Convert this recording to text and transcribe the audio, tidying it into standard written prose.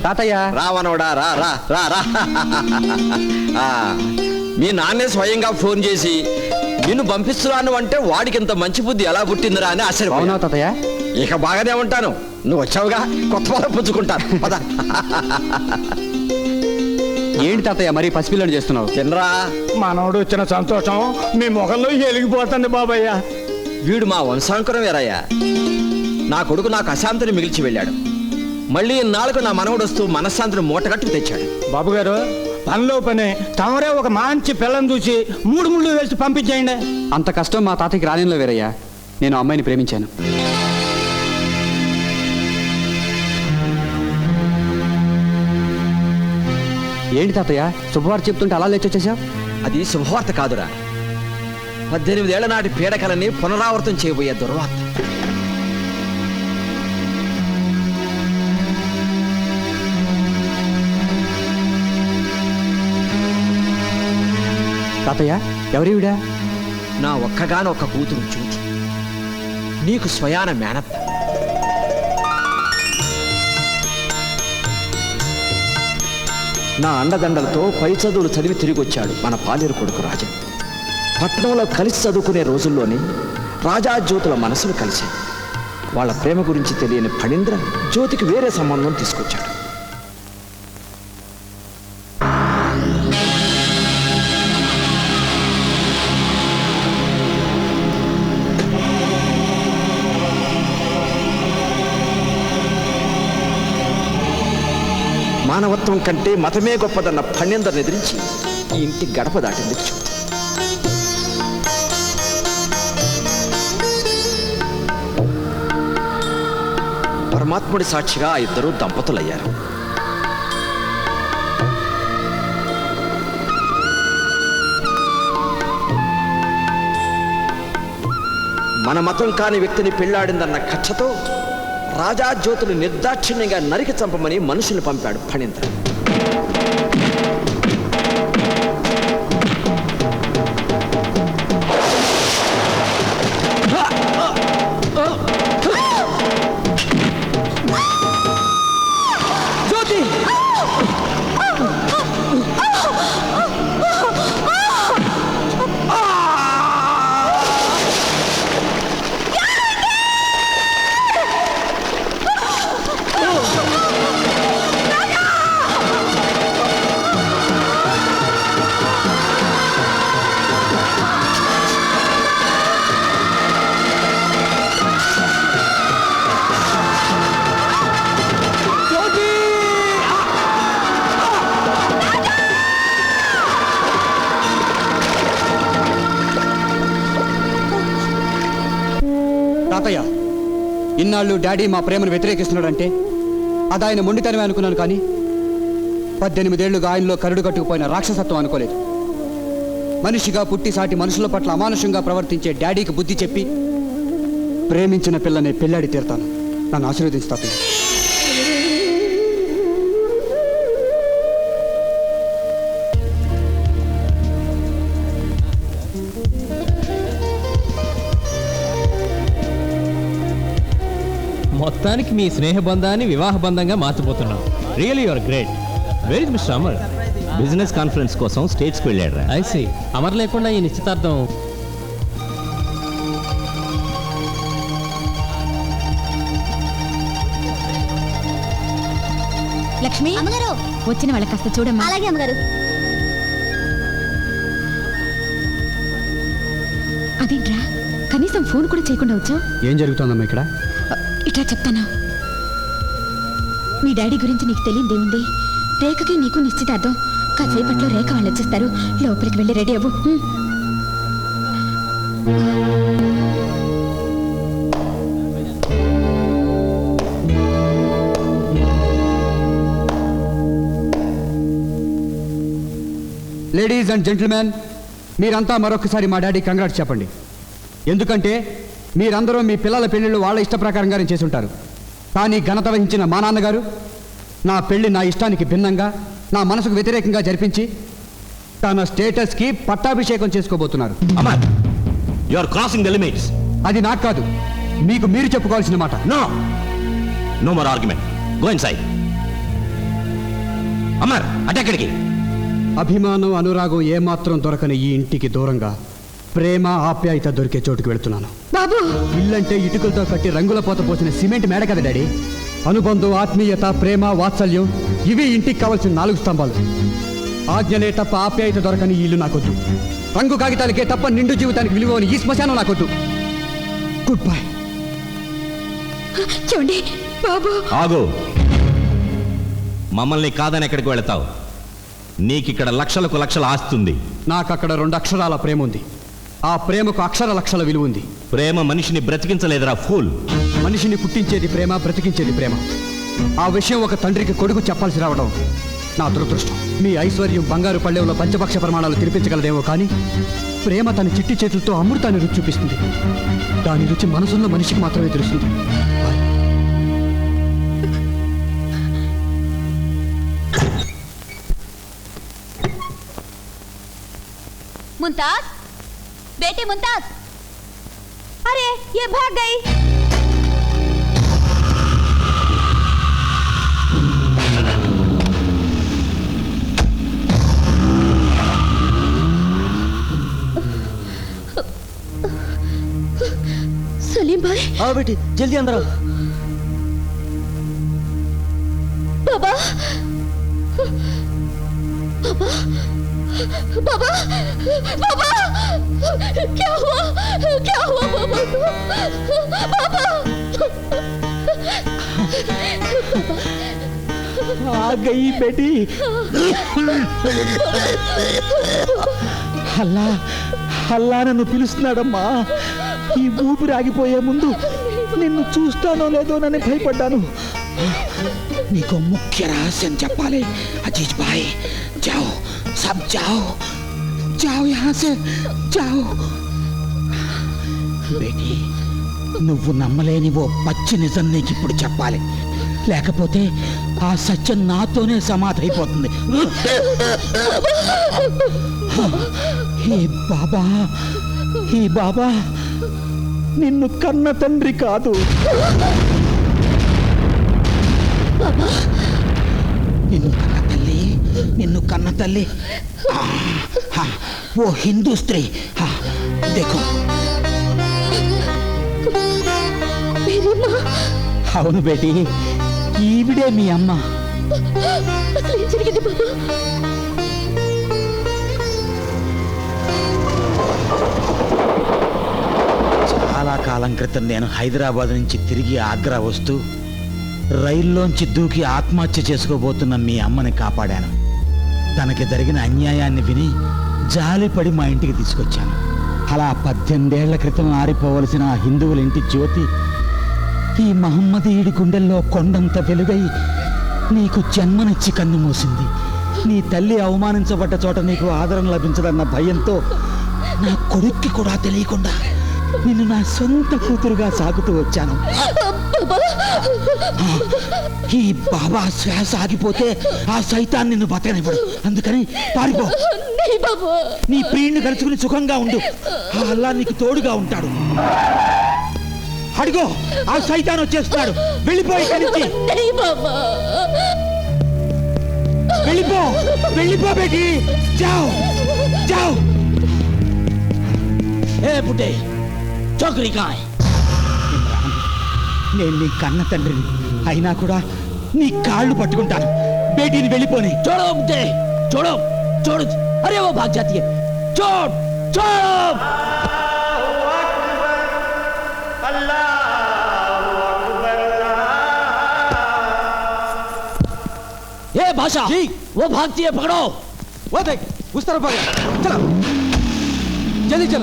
తాతయ్య రావనోడా రా రా రా రా మీ నాన్నే స్వయంగా ఫోన్ చేసి నిన్ను పంపిస్తున్నాను అంటే వాడికి ఇంత మంచి బుద్ధి ఎలా పుట్టిందిరా అని ఆశ్చర్యపోయినా తాతయ్య. ఇక బాగానే ఉంటాను, నువ్వు వచ్చావుగా కొత్త వాళ్ళ పుచ్చుకుంటాను పద. ఏంటి తాతయ్య మరి పసిపిల్లని చేస్తున్నావు? తినరా. మనోడు వచ్చిన సంతోషం మీ ముఖంలో ఎలిగిపోతుంది బాబయ్య. వీడు మా వంశాంకురం వేరయ్యా. నా కొడుకు నాకు అశాంతిని మిగిల్చి వెళ్ళాడు, మళ్ళీ ఇన్నాళ్ళకు నా మనవడు వస్తూ మనశ్శాంతిని మూటగట్టుకు తెచ్చాడు. బాబు గారు పనిలో పని తమరే ఒక మంచి పిల్లని చూసి 3 ముళ్ళు వేసి పంపించేయండి. అంత కష్టం మా తాతయ్యకి రానిలో వేరయ్యా. నేను అమ్మాయిని ప్రేమించాను. ఏంటి తాతయ్య శుభవార్త చెప్తుంటే అలా లేచొచ్చేసావు? అది శుభవార్త కాదురా, 18 ఏళ్ల నాటి పీడకలని పునరావృతం చేయబోయే దుర్వార్త. తాతయ్య ఎవరివిడా? నా ఒక్కగానొక్క కూతురు జ్యోతి, నీకు స్వయాన మేనత్త. నా అండదండలతో పై చదువులు చదివి తిరిగి వచ్చాడు మన పాలేరు కొడుకు రాజా. పట్నంలో కలిసి చదువుకునే రోజుల్లోనే రాజా జ్యోతుల మనసులు కలిశాయి. వాళ్ళ ప్రేమ గురించి తెలియని ఫణీంద్ర జ్యోతికి వేరే సంబంధం తీసుకొచ్చాడు. మానవత్వం కంటే మతమే గొప్పదన్న ఫణీందర్ని ఎదిరించి ఈ ఇంటి గడప దాటింది జ్యోతి. పరమాత్ముడి సాక్షిగా ఆ ఇద్దరు దంపతులయ్యారు. మన మతం కాని వ్యక్తిని పెళ్లాడిందన్న కక్షతో రాజా జ్యోతులు నిర్దాక్షిణ్యంగా నరికి చంపమని మనుషులు పంపాడు ఫణీంద్ర. తాతయ్య ఇన్నాళ్ళు డాడీ మా ప్రేమను వ్యతిరేకిస్తున్నాడంటే అది ఆయన మొండితనమే అనుకున్నాను, కానీ 18 ఏళ్లుగా ఆయనలో కరుడు కట్టుకుపోయిన రాక్షసత్వం అనుకోలేదు. మనిషిగా పుట్టి సాటి మనుషుల పట్ల అమానుషంగా ప్రవర్తించే డాడీకి బుద్ధి చెప్పి ప్రేమించిన పిల్లని పెళ్ళాడి తీరుతాను. నన్ను ఆశీర్వదించు తాతయ్య. మొత్తానికి మీ స్నేహబంధాన్ని వివాహ బంధంగా మార్చబోతున్నాం. Really your great. Very mister Amar business conference కోసం స్టేట్స్కి వెళ్ళాడు. I see. అమర్ లేకుండా ఈ నిశ్చితార్థం. లక్ష్మి అమ్మగారు వచ్చిన వాళ్ళ కాస్త చూడమ్మా. అలాగే అమ్మగారు. అదేంట్రా కనీసం ఫోన్ కూడా చేయకుండా వచ్చావు? ఏం జరుగుతుందమ్మా ఇక్కడ? ఇట్లా చెప్తాను. మీ డాడీ గురించి నీకు తెలియదేముంది. రేఖకి నీకు నిశ్చితార్థం. కాసేపట్లో రేఖ వాళ్ళు వచ్చేస్తారు. లోపలికి వెళ్ళి రెడీ అవ్వు. లేడీస్ అండ్ జెంటిల్మెన్, మీరంతా మరొకసారి మా డాడీ కంగ్రాట్స్ చెప్పండి. ఎందుకంటే మీరందరూ మీ పిల్లల పెళ్లిళ్ళు వాళ్ళ ఇష్ట ప్రకారంగానే చేసి ఉంటారు. కానీ ఘనత వహించిన మా నాన్నగారు నా పెళ్లి నా ఇష్టానికి భిన్నంగా, నా మనసుకు వ్యతిరేకంగా జరిపించి తన స్టేటస్కి పట్టాభిషేకం చేసుకోబోతున్నారు. Amar, you are crossing the limits. అది నాకు కాదు, మీకు మీరు చెప్పుకోవాల్సిన మాట. No more argument. Go inside. Amar అటెక్కడికి? అభిమానం అనురాగం ఏమాత్రం దొరకని ఈ ఇంటికి దూరంగా ప్రేమ ఆప్యాయత దొరికే చోటుకి వెళుతున్నాను. బాబు ఇల్లంటే ఇటుకలతో కట్టి రంగుల పోత పోసిన సిమెంట్ మేడ కదా డాడీ. అనుబంధం, ఆత్మీయత, ప్రేమ, వాత్సల్యం ఇవి ఇంటికి కావాల్సిన 4 స్తంభాలు. ఆజ్ఞలే తప్ప ఆప్యాయత దొరకని ఈ ఇల్లు నాకొద్దు. రంగు కాగితాలకే తప్ప నిండు జీవితానికి విలువని ఈ శ్మశానం నాకొద్దు. Good bye. చూడండి బాబు. ఆగు. మమ్మల్ని కాదని ఎక్కడికి వెళతావు? నీకిక్కడ లక్షలకు లక్షల ఆస్తుంది. నాకు అక్కడ 2 అక్షరాల ప్రేమ ఉంది. ఆ ప్రేమకు అక్షర లక్షల విలువ ఉంది. ప్రేమ మనిషిని బ్రతికించలేదురా ఫూల్. మనిషిని పుట్టించేది ప్రేమ, బ్రతికించేది ప్రేమ. ఆ విషయం ఒక తండ్రికి కొడుకు చెప్పాల్సి రావడం నా దురదృష్టం. మీ ఐశ్వర్యం బంగారు పళ్ళెంలో పంచపక్ష ప్రమాణాలు తినిపించగలదేమో కానీ ప్రేమ తన చిట్టి చేతులతో అమృతాన్ని రుచి చూపిస్తుంది. దాని రుచి మనసున్న మనిషికి మాత్రమే తెలుస్తుంది. मुमताज, बेटी मुमताज, अरे ये भाग गई. सलीम भाई. आओ बेटी, जल्दी अंदर आओ. बाबा, बाबा, बाबा, बाबा, क्या हुआ बाबा को? बाबा, आ गई बेटी. అల్లా అల్లా నన్ను పిలుస్తున్నాడమ్మా. ఈ ఊపిరి ఆగిపోయే ముందు నిన్ను చూస్తానో లేదో నన్ను భయపడ్డాను. నీకు ముఖ్య రహస్యం చెప్పాలి అజీజ్ భాయ్. जाओ, सब जाओ, जाओ यहाँ से, जाओ. బేటీ, నువ్వు నమ్మలేని ఓ పచ్చి నిజం నీకు ఇప్పుడు చెప్పాలి. లేకపోతే ఆ సత్యం నాతోనే సమాధైపోతుంది. ఈ బాబా నిన్ను కన్న తండ్రి కాదు. నిన్ను కన్న తల్లి ఓ హిందూ స్త్రీ. దేఖో. అవును బేటీ, ఈవిడే మీ అమ్మ. చాలా కాలం క్రితం నేను హైదరాబాద్ నుంచి తిరిగి ఆగ్రా వస్తూ రైల్లోంచి దూకి ఆత్మహత్య చేసుకోబోతున్న మీ అమ్మని కాపాడాను. తనకి జరిగిన అన్యాయాన్ని విని జాలిపడి మా ఇంటికి తీసుకొచ్చాను. అలా 18 ఏళ్ల క్రితం ఆరిపోవలసిన ఆ హిందువుల ఇంటి జ్యోతి ఈ మహమ్మదీయుడి గుండెల్లో కొండంత వెలుగై నీకు జన్మనిచ్చి కన్ను మూసింది. నీ తల్లి అవమానించబడ్డ చోట నీకు ఆదరణ లభించదన్న భయంతో నా కొడుక్కి కూడా తెలియకుండా నిన్ను నా సొంత కూతురుగా సాగుతూ వచ్చాను. ఈ బాబా శ్వాస ఆగిపోతే ఆ సైతాన్ని నిన్ను బతకనివ్వడు. అందుకని పారిపో. నీ ప్రియుణ్ణి కలుసుకుని సుఖంగా ఉండు. ఆ అల్లా నీకు తోడుగా ఉంటాడు. అడుగో, ఆ సైతాన్ వచ్చేస్తున్నాడు. వెళ్ళిపోయి కలిసి వెళ్ళిపో బేటీ. జాओ జాओ. ఏ పుట్టే చోకరీ కాయ్. నేను నీ కన్న తండ్రిని అయినా కూడా నీ కాళ్ళు పట్టుకుంటాను. బేటీని వెళ్ళిపోని. చూడో బుట్టే, చూడో చూడు. అరే ఓ భాగ్ జాతీ హై. చూడ్ చూడ్. ये भाषा जी, वो भागती है, पकड़ो. वो देख, उस तरफ आ गया. चलो जल्दी चलो.